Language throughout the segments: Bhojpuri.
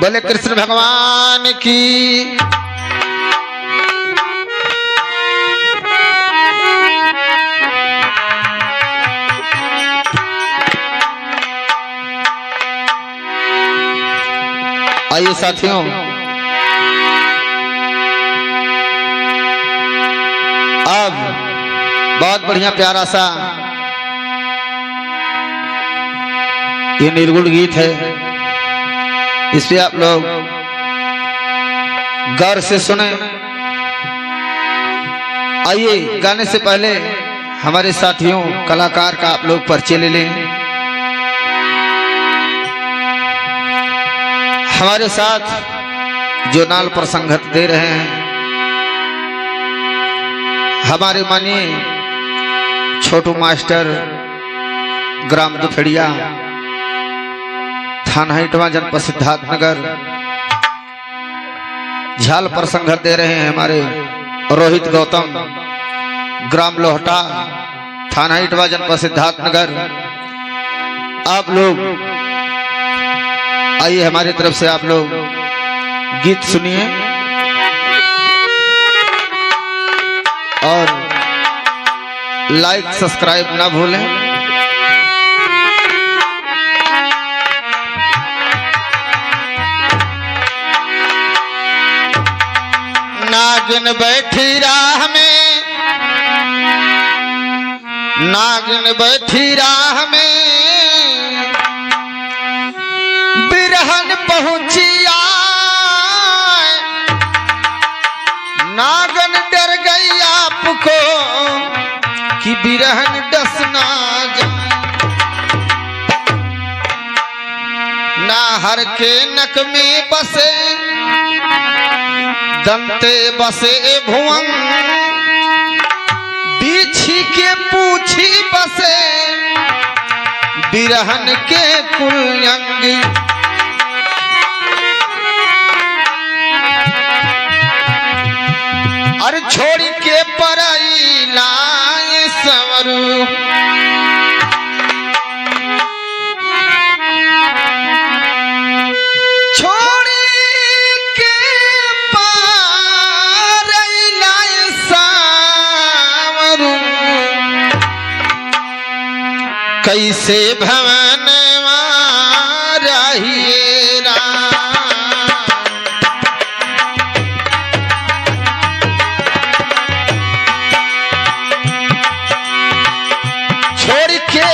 बोले कृष्ण भगवान की। आइए साथियों, अब बहुत बढ़िया प्यारा सा ये निर्गुण गीत है, इसे आप लोग गौर से सुने। आइए गाने से पहले हमारे साथियों कलाकार का आप लोग परिचय ले लें। हमारे साथ जो नाल पर संगत दे रहे हैं हमारे माननीय छोटू मास्टर, ग्राम दुफड़िया, थाना इटवा, जनपद सिद्धार्थनगर। झाल पर संगत दे रहे हैं हमारे रोहित गौतम, ग्राम लोहटा, थाना इटवा, जनपद सिद्धार्थनगर। आप लोग आइए हमारी तरफ से आप लोग गीत सुनिए और लाइक सब्सक्राइब ना भूलें। नागिन बैठी राह में, नागिन बैठी राह में, बिरहन पहुंची आए। नागन डर गई आपको कि बिरहन डसना जाए। नाहर के नक में बसे दंते बसे भुवन, बीछी के पूछी बसे बिरहन के कुलयंगी। और छोड़ी के पराई लाए संवरू, कैसे भवन रहिए छोड़ के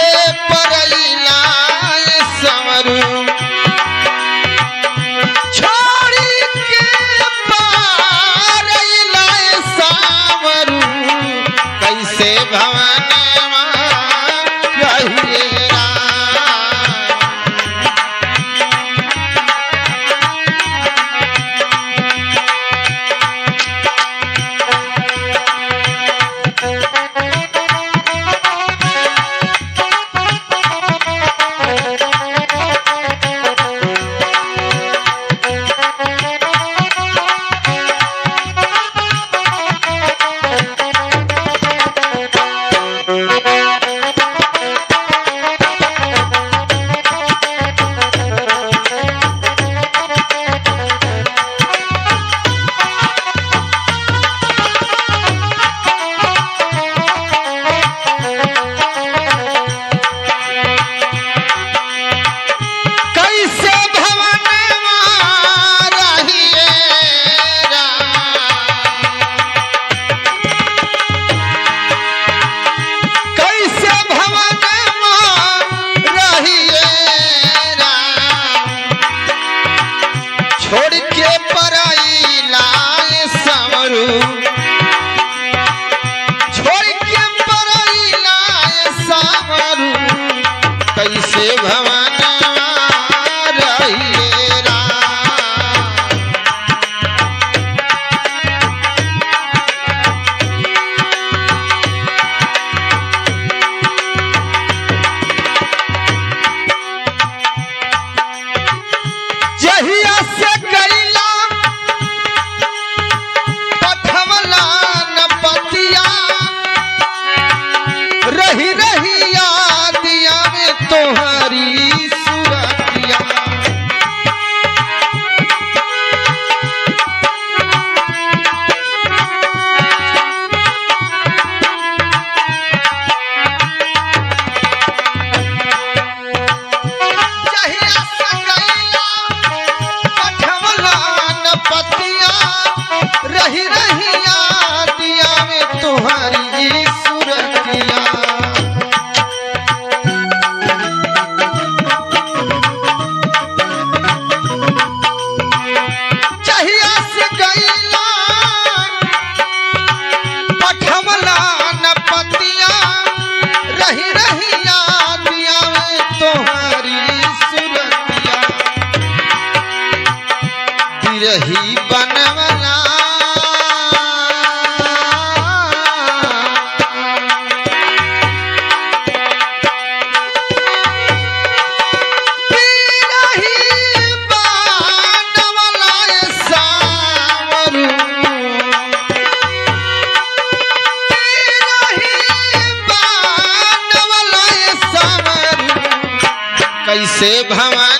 परैला संवरू, छोड़ के परैला संवरू, कैसे भवन बिरही बनवला कैसे भवन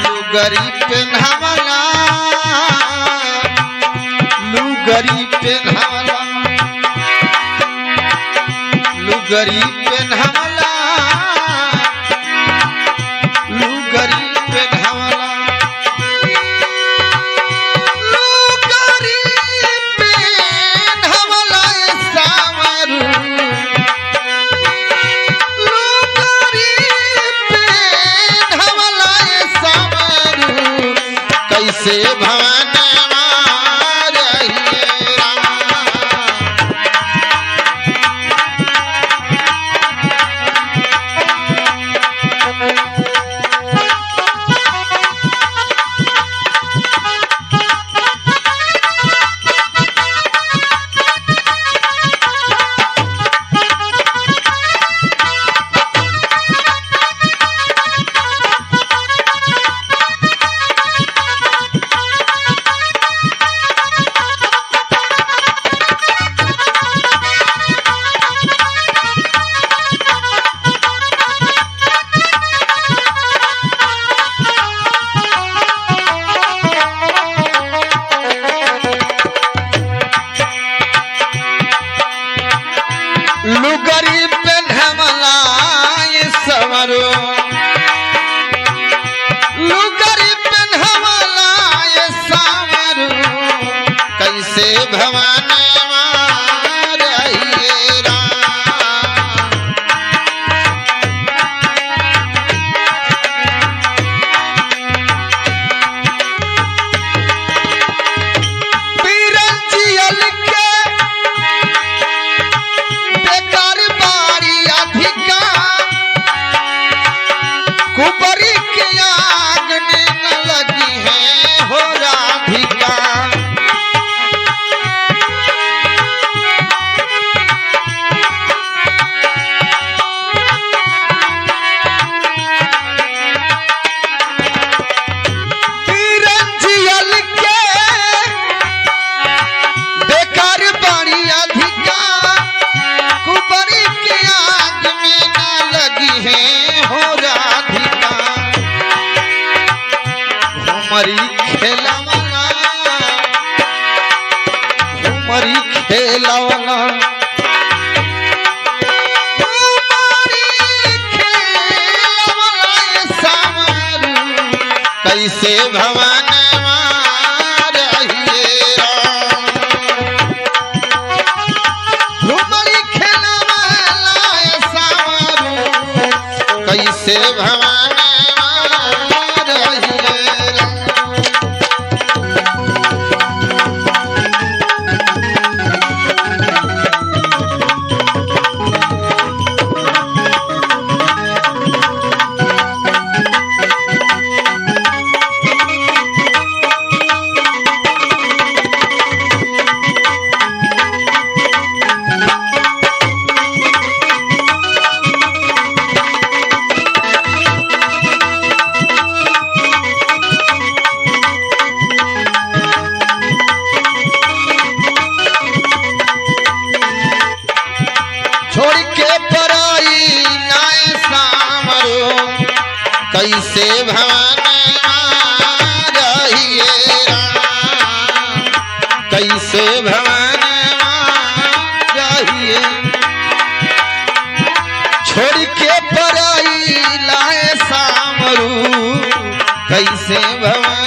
लुगरी पेन्हावला लुगरी पेन्हावला लुगरी पेन्हावला लुगरी पेन्हावला लुगरी पेन्हावला सावरू लुगरी पेन्हावला सावरू कैसे भवन लुगरी पेन्हावला सवरो लुगरी पेन्हावला सावरो कैसे भवन कुबरी के आग में न लगी है हो राधिका तिरंजियल के बेकार बाड़ी अधिका कुबरी के आग में न लगी है हो राधिका घुमरी खेलवला घुमरी खेलवला घुमरी खेलवला सावरू कैसे भवन घुमरी खेलवला सावरू कैसे भवन कैसे भवन रहिए राम, कैसे भवन रहिए, छोड़ के पराई लाए सामरू, कैसे भवन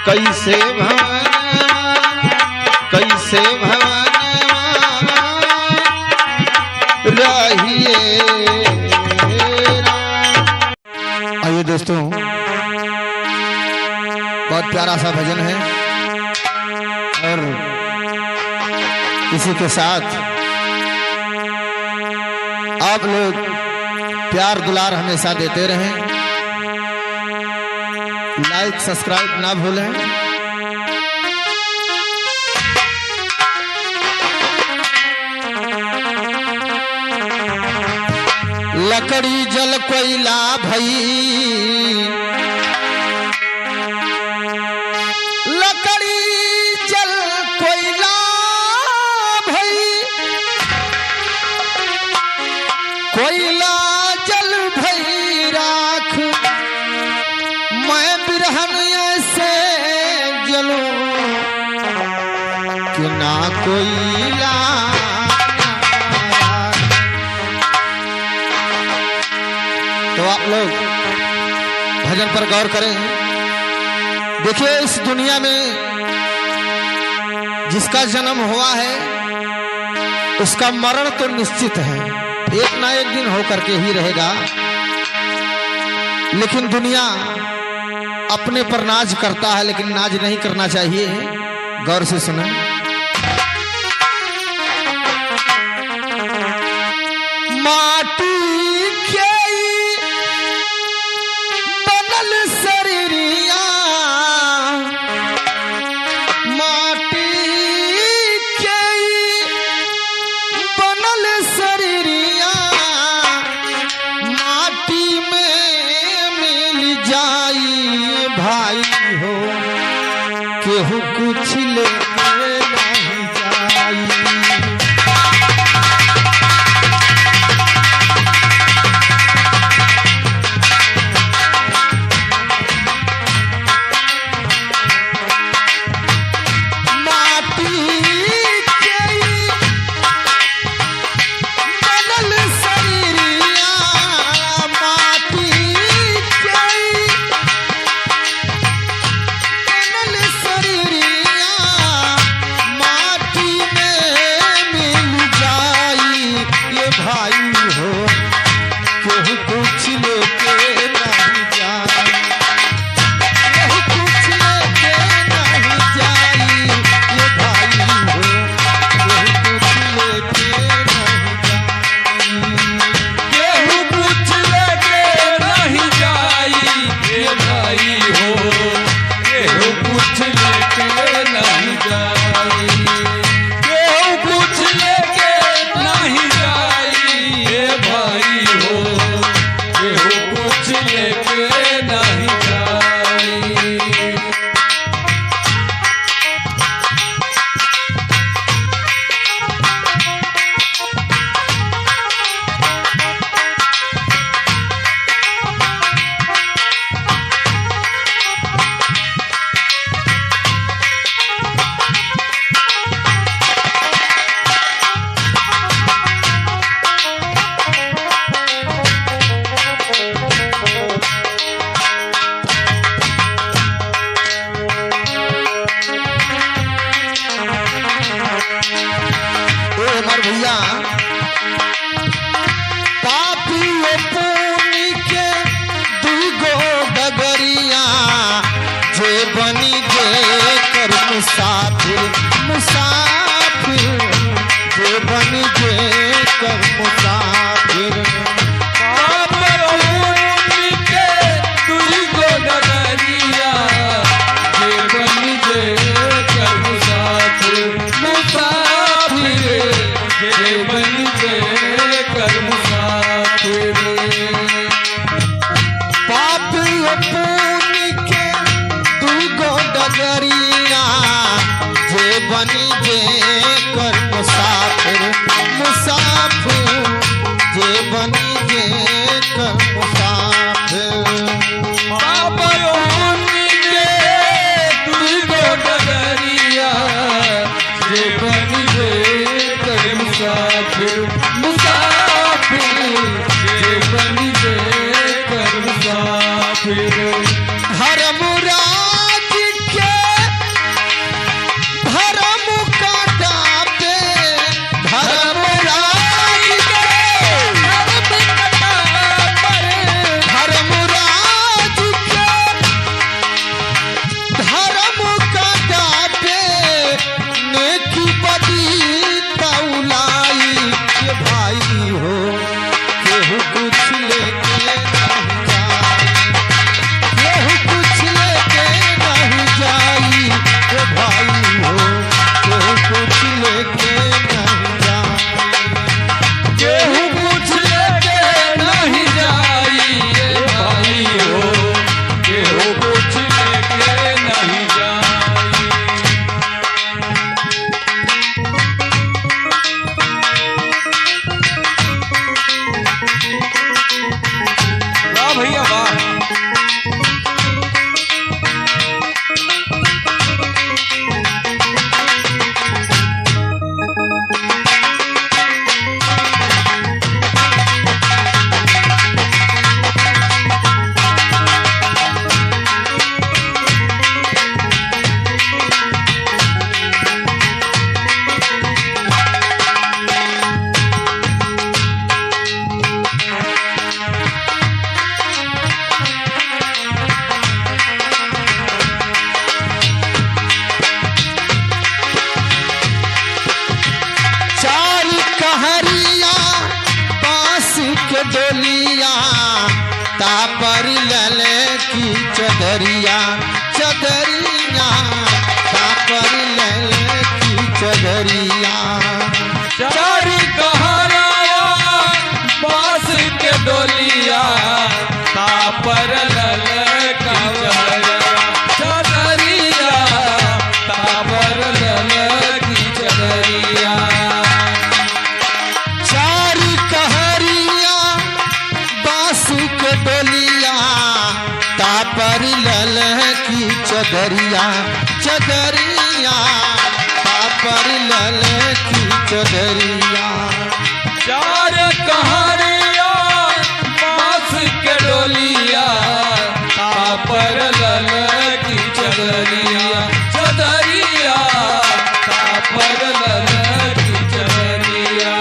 कैसे भवन कैसे भवन रहिए। आइए दोस्तों, बहुत प्यारा सा भजन है और इसी के साथ आप लोग प्यार दुलार हमेशा देते रहें, लाइक सब्सक्राइब ना भूलें। लकड़ी जल कोयला भई, लकड़ी जल कोयला भई, कोयला जल भई राख, मैं बिरहन ऐसे जलूं कि ना कोयला। तो आप लोग भजन पर गौर करें। देखिए, इस दुनिया में जिसका जन्म हुआ है उसका मरण तो निश्चित है, एक ना एक दिन होकर के ही रहेगा। लेकिन दुनिया अपने पर नाज करता है, लेकिन नाज नहीं करना चाहिए। गौर से सुना। माटी के बनल शरीरिया, माटी के बनल शरीरिया, माटी में मिल जाई भाई हो, केहू कुछ लेके नहीं जाई। तापर लले की चदरिया चदरिया तापर लले की चदरिया चारी कहरिया बांस के डोलिया तापर लले की चदरिया तापर लले की चदरिया चारी कहरिया बांस के डोलिया तापर लले की चदरिया चदरिया तापर लले की चदरिया चार कहरिया बांस के डोलिया तापर लले की चदरिया चदरिया तापर लले की चदरिया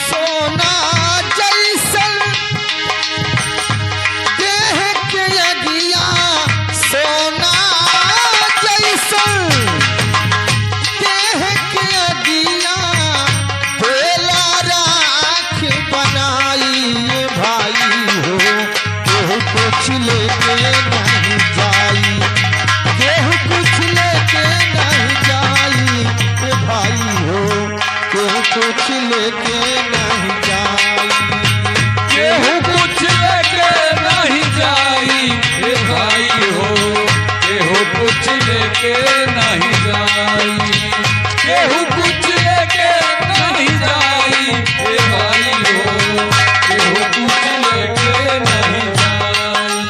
सोना जैसन देह के अगिया सोना जैसन देह के अगिया बेला राख बनाई भाई हो केहू कुछ लेके नहीं जाई केहू कुछ लेके नहीं जाई भाई हो केहू कुछ लेके नहीं जाई केहू कुछ लेके नहीं जाई हे भाई हो केहू कुछ लेके नहीं जाई केहू कुछ लेके नहीं जाई हे भाई हो केहू कुछ लेके नहीं जाई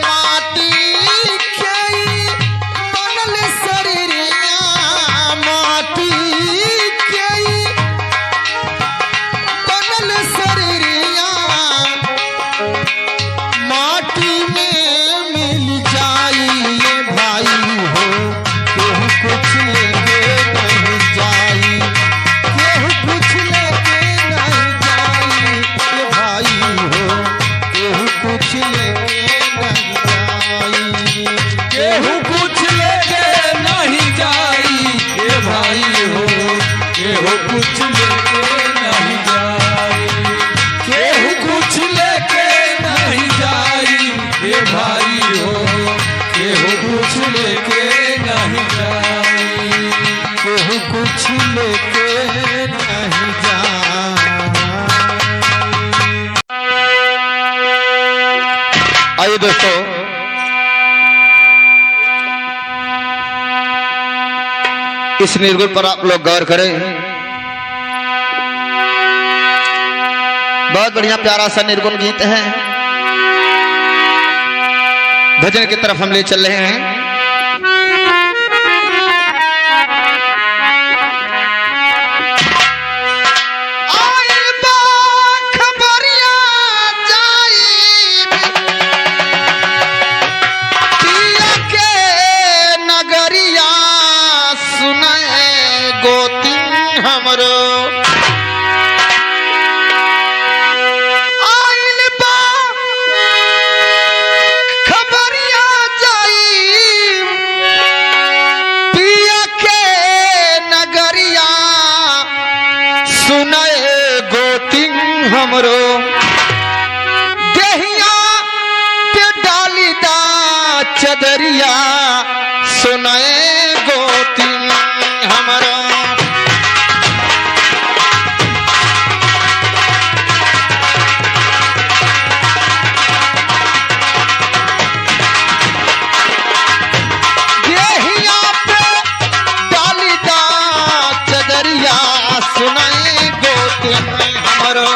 माटी के बनल शरीरिया माटी के बनल शरीरिया माटी में मिल जाई ये भाई हो केहू कुछ लेके नहीं जाई केहू कुछ लेके नहीं जाई ये भाई हो केहू कुछ लेके नहीं जाई केहू कुछ लेके नहीं जाई हे भाई हो केहू कुछ लेके नहीं जाई केहू कुछ लेके नहीं जाई हे भाई हो केहू कुछ लेके नहीं जाई केहू कुछ लेके नहीं जाई आइए दोस्तों इस निर्गुण पर आप लोग गौर करें बहुत बढ़िया प्यारा सा निर्गुण गीत है भजन की तरफ हम ले चल रहे हैं आइल बा खबरिया जाइब पिया के नगरिया सुनाए गोतिन हमरो आइल बा खबरिया जाइब पिया के नगरिया सुनाए गोतिन हमरो देहिया पे डाली दा चदरिया सुनाए गोतिन हमरो देहिया पे डाली दा चदरिया सुनाए गोतिन हमरो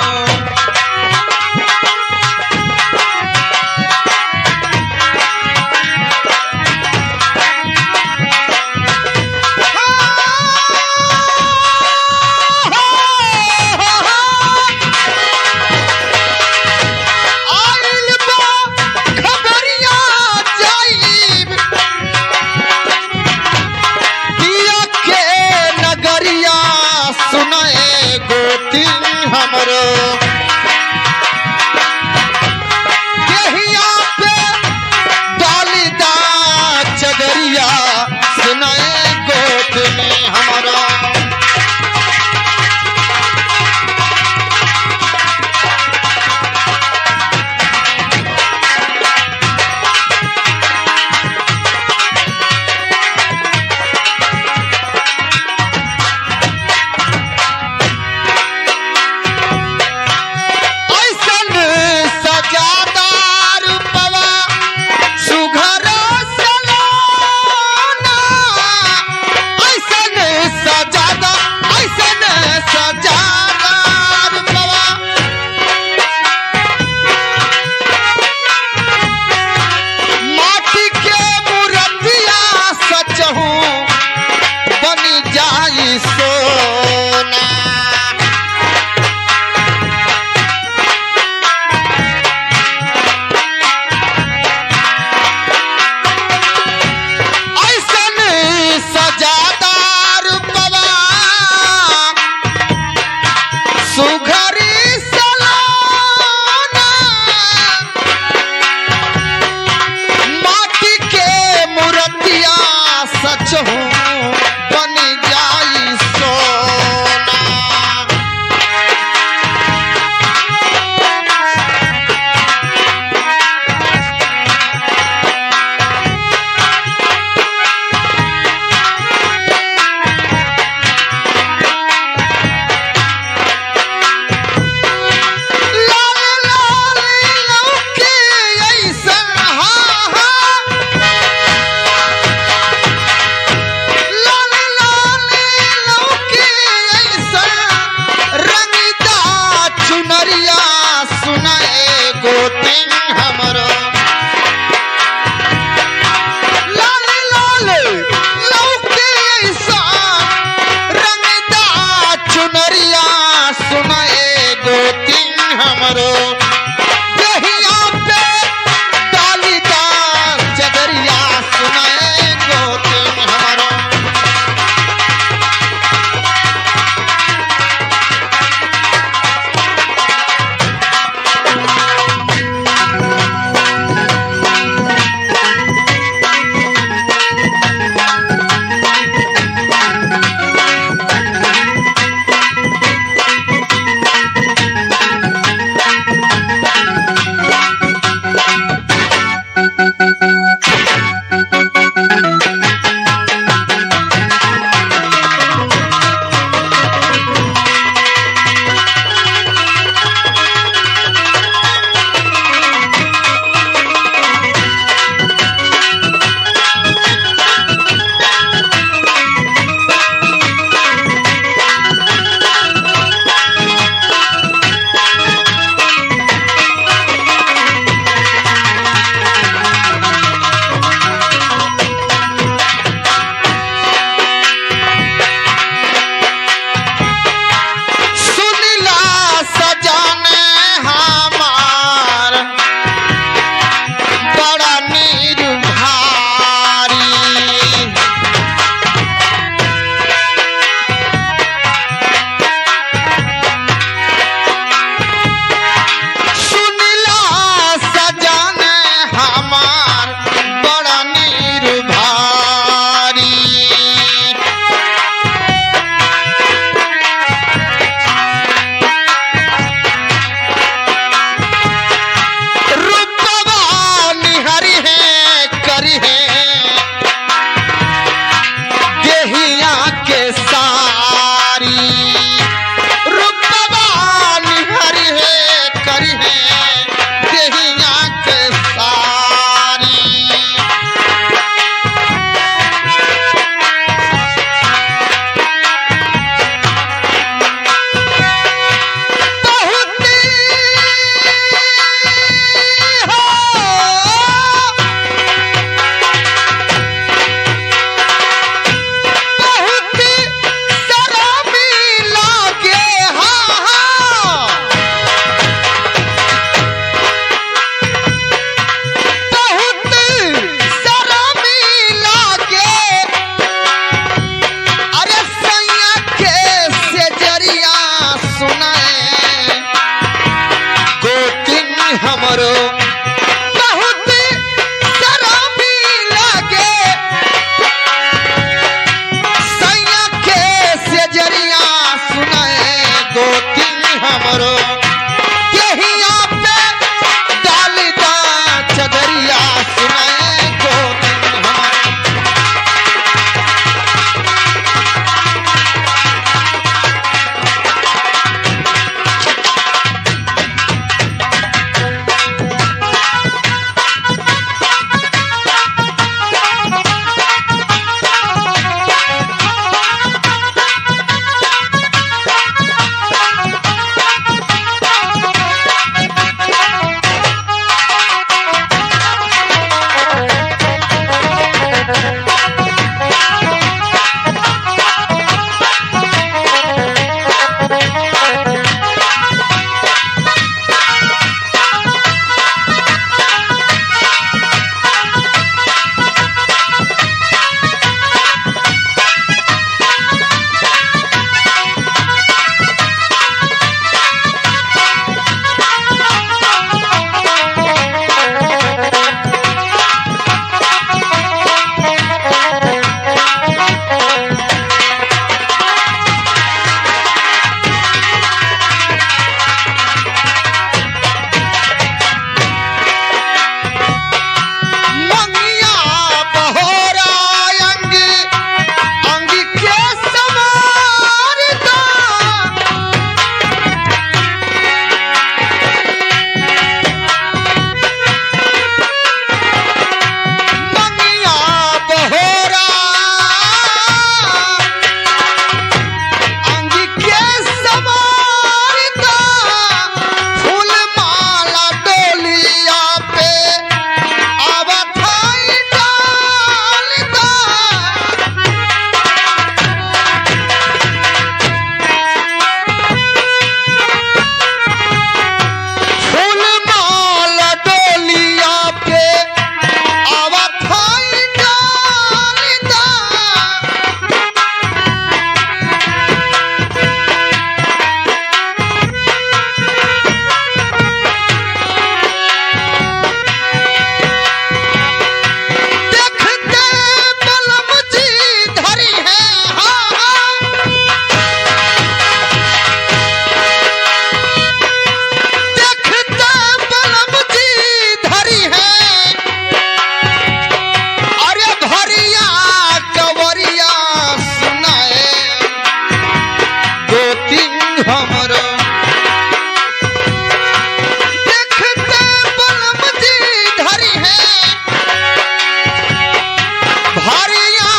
भारिया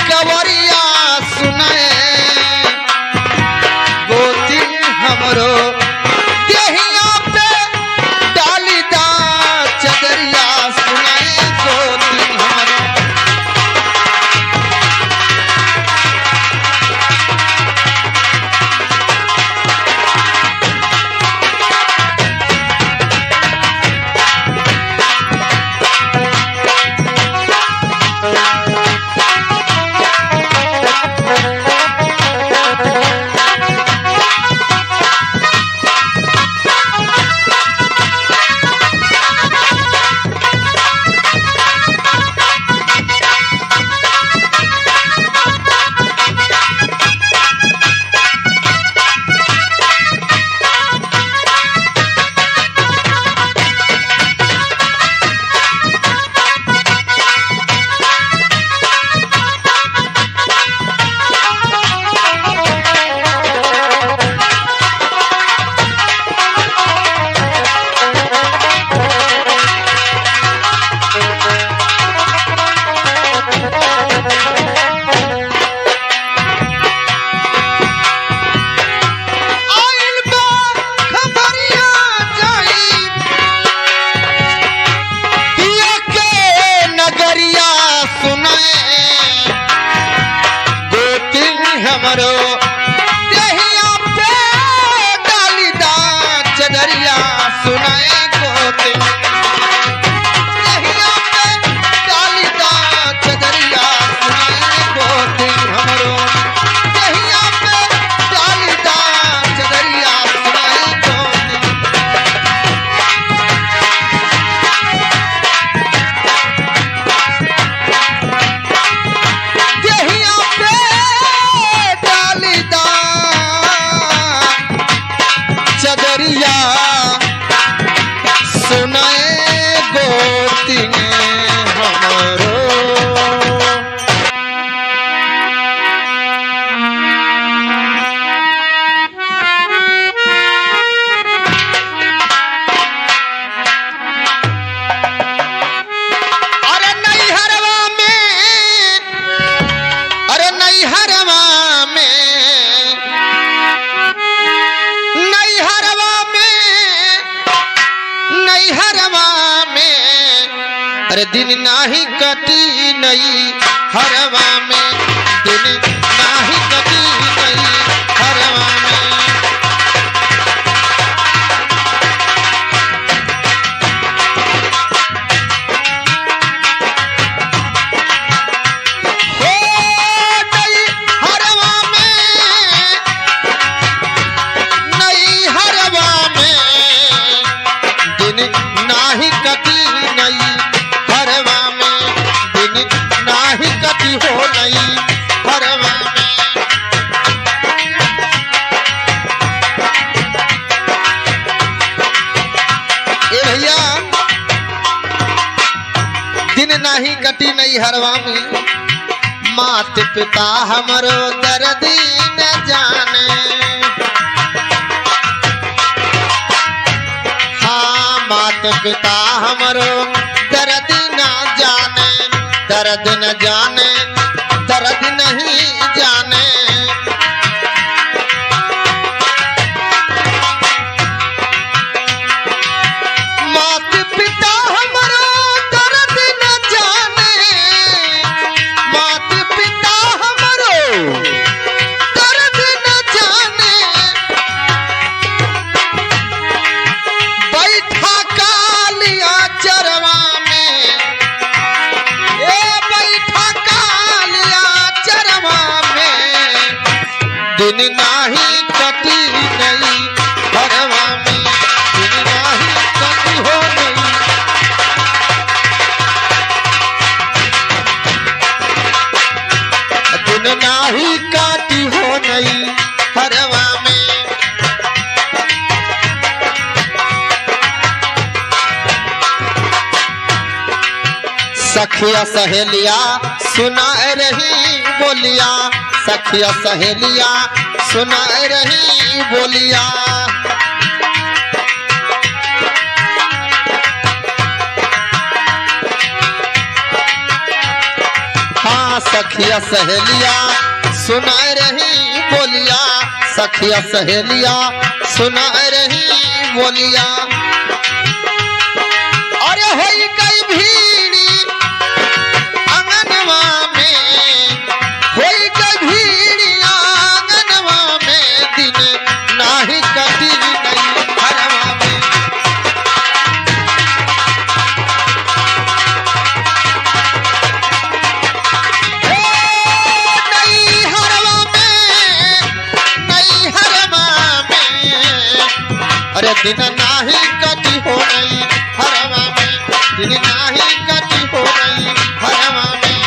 कवरिया सुने गोती हमरो देहिया पे डालीदा चदरिया सुने गोती हमरो हमरो देहिया पे डालीदा चदरिया सुनाए गोते देहिया पे डालीदा चदरिया सुनाए गोते हमरो देहिया पे डालीदा चदरिया सुनाए गोते देहिया पे चदरिया सुनाए गोती हमरो अरे नैहरवा में अरे नैहरवा में अरे दिन नाही कटी नई हरवा में दिन नाही कटी नई हरवा में हो नई हरवा में नई हरवा में दिन नाही कटी नई हरवा में दिन नाही कटी हो नई हरवा में ए भैया दिन नाही कटी नई हरवा में मात पिता हमरो दर्द न जाने हाँ मात पिता हमरो दर्द न जाने दर्द न जाने दर्द नहीं जाने मात पिता हमरो दर्द न जाने मात पिता हमरो दर्द न जाने बैठा कालिया चरवा में बैठा कालिया चरवा में दिन नाही कटी नई हरवा में दिन नाही कटी हो नई दिन नाही कटी हो नई हरवा में सखिया सहेलिया सुना रही बोलिया सखिया सहेलिया सुना रही बोलिया सखिया सहेलिया सुनाए रही बोलिया, सखिया सहेलिया सुनाए रही बोलिया। अरे होई गई भीड़ी आंगनवा में, होई गई भीड़ी आंगनवा में, दिन नाही कटी नहीं हरवा में। अरे दिन नाही कटी हो नहीं हरवा में, दिन नाही कटी हो नहीं हरवा में।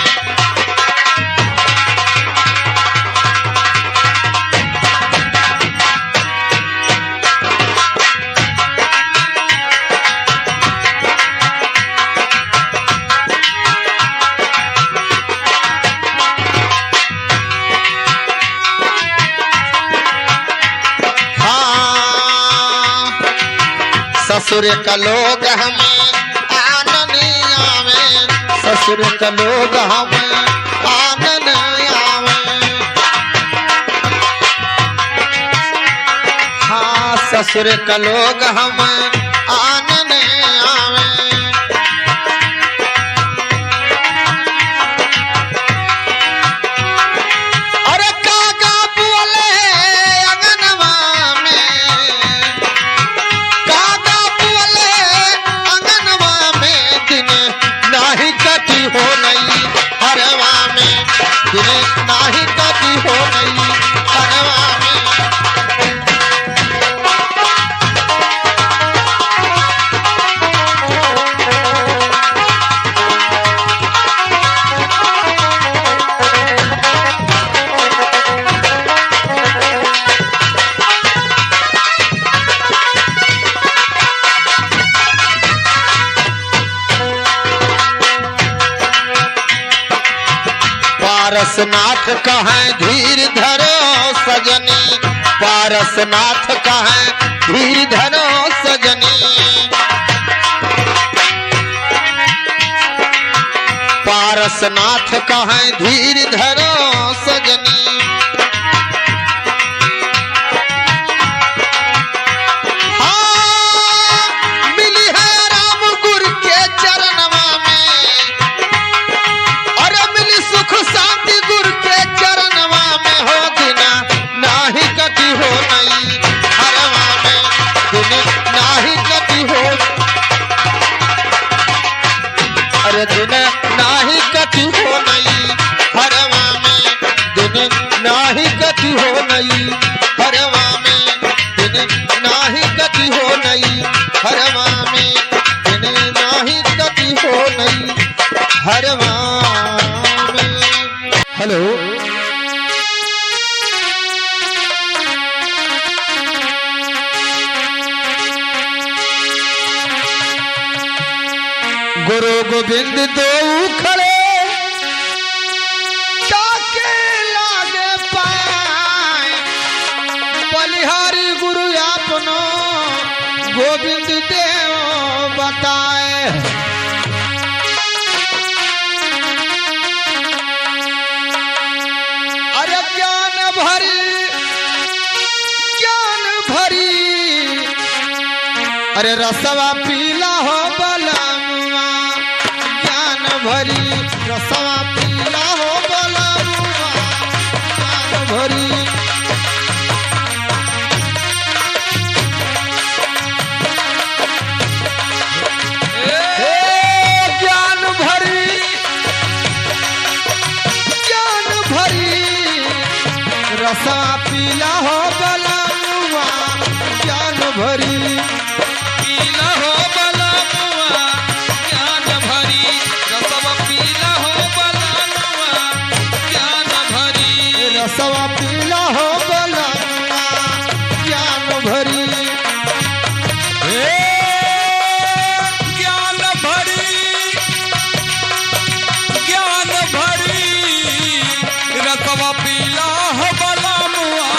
ससुर का लोग हमें आनन आवे, ससुर का लोग हमें आनन आवे। हाँ ससुर का लोग हमें आनन आवे। अरे काका बोले अंगनवा में, हो नहीं हरवा में, दिन नाही कटी हो नहीं हरवा में। पारसनाथ कहें धीर धरो सजनी, पारसनाथ कहें धीर धरो सजनी। पारसनाथ कहें धीर धरो सजनी। अरे दिन नाही कटी हो नहीं हरवा में, दिन नाही कटी हो नहीं हरवा में, दिन नाही कटी हो नहीं हरवा में, दिन नाही कटी हो नहीं हरवा में। हेलो गुरु गोविंद दो खड़े ताके लागे पाए, बलिहारी गुरु अपनो गोविंद देव बताए। अरे ज्ञान भरी अरे रसवा पीला हो बलमुआ, ज्ञान भरी रसवा पीला हो बलमुआ, ज्ञान भरी। ज्ञान भरी रसवा पीला हो बलमुआ, ज्ञान भरी। पीला हो बलमुआ ज्ञान भरी, रसवा पीला हो बलमुआ ज्ञान भरी, रसवा पीला हो बलमुआ, ज्ञान भरी। ज्ञान भरी रसवा पीला हो बलमुआ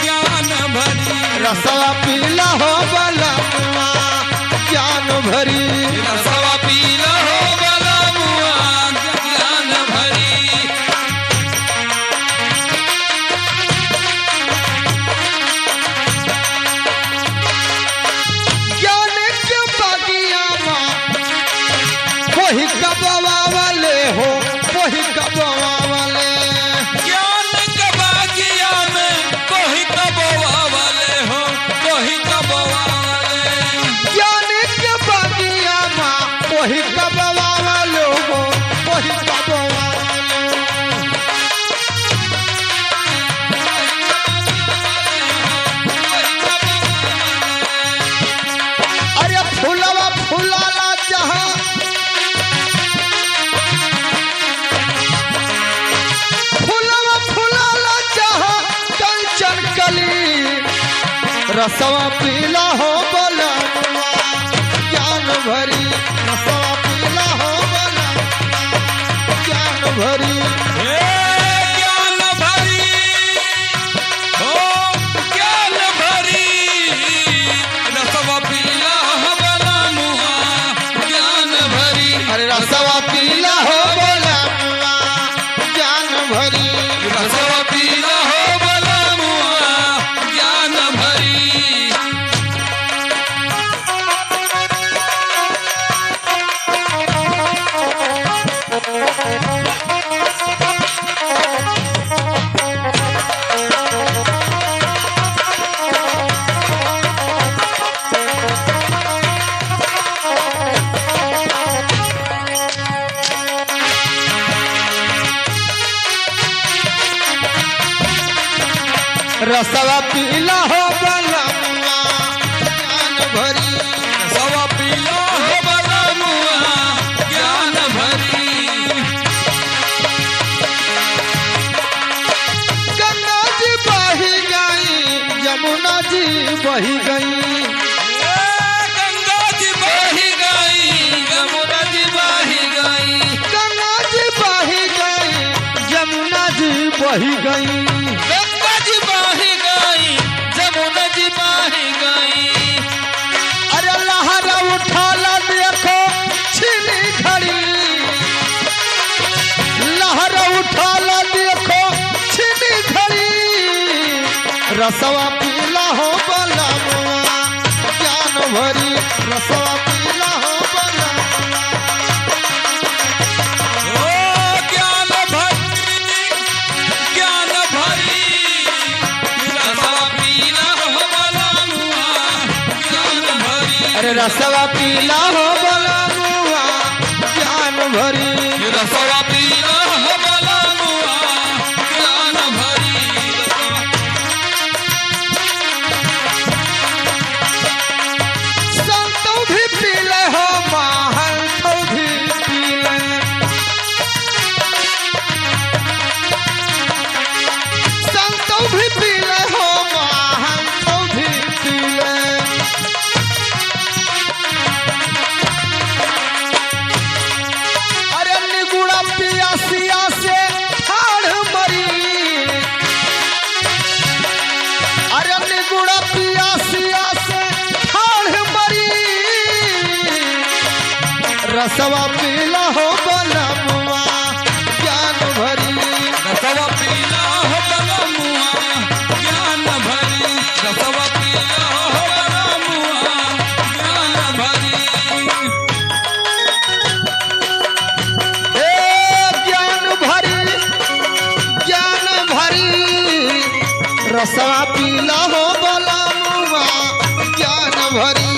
ज्ञान भरी, रसवा पीला हो बलमुआ कोई कबवा वाले ज्ञान के बागिया में कोई कबवा वाले हो, कोई कबवा वाले। ज्ञान के बागिया माँ कोई कबवा वाले हो, कोई कबवा वाले। अरे फूलवा फूलाला जहाँ फूलवा फूलाला जहाँ कंचन कली रसवा पीला हो बलनुआ ज्ञान भरी रसवा पीला हो बलनुआ ज्ञान भरी हे ज्ञान भरी हो, ज्ञान भरी रसवा पीला हो बलनुआ ज्ञान भरी। अरे रसवा पीला हो बलनुआ ज्ञान भरी रसवा पीला हो बलनुआ ज्ञान भरी। रसवा पीला हो बलनुआ ज्ञान भरी रसवा पीला हो बलनुआ ज्ञान भरी। गंगा जी बही गई यमुना जी बही गई गंगा जी बही गई, यमुना जी बही गई। गंगा जी बही गई यमुना जी बही गई गंगा जी बही गई, यमुना जी बही गई। अरे लहर उठाला देखो छिली घड़ी लहर उठाला देखो छिली घड़ी रसवा पीला हो बलनुआ ज्ञान भरी रसवा पीला हो बलनुआ ओ ज्ञान भरी, ज्ञान भरी रसवा पीला हो बलनुआ ज्ञान भरी। अरे रसवा पीला हो बलनुआ ज्ञान भरी रसवा पीला हो बलनुआ ज्ञान भरी। संतो भी पीले हो महंतो भी पीले संतो भी पीले हो महंतो भी पीले अरे निगुड़ा पियासिया से ठाड़ मरी अरे निगुड़ा पियासिया से ठाड़ मरी रसवा पीला हो बलनुआ ज्ञान भरी रसवा पीला हो बलनुआ ज्ञान भरी। रसवा पीला हो बलनुआ ज्ञान भरी। हे ज्ञान भरी ज्ञान भरी रसवा पीला हो बलनुआ ज्ञान भरी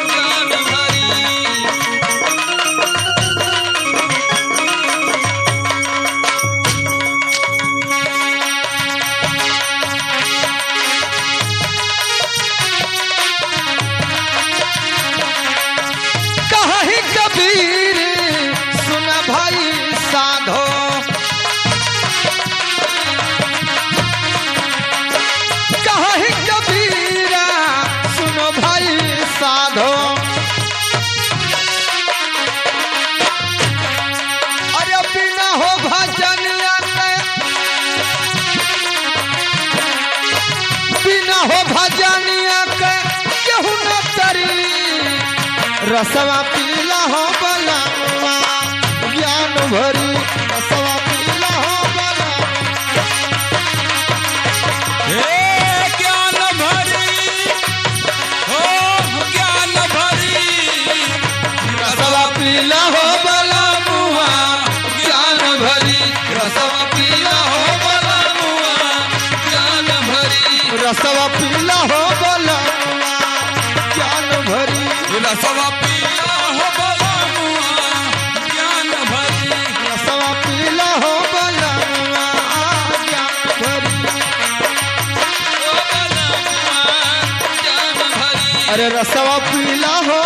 ज्ञान भरी। कहीं कबीर सुन भाई साधो कहीं कबीरा सुन भाई साधो अरे बिना हो भजनिया के बिना हो भजनिया के केहू न तरी रसवा पीला हो बलनुआ ज्ञान भरी रसवा पीला हो बलनुआ हे ज्ञान भरी हो, ज्ञान भरी रसवा पीला हो रसवा पीला हो बोला ज्ञान भरी रसवा पीला हो बलमुआ ज्ञान भरी रसवा पीला हो बोला ज्ञान भरी ओ बलमुआ ज्ञान भरी अरे रसवा पीला हो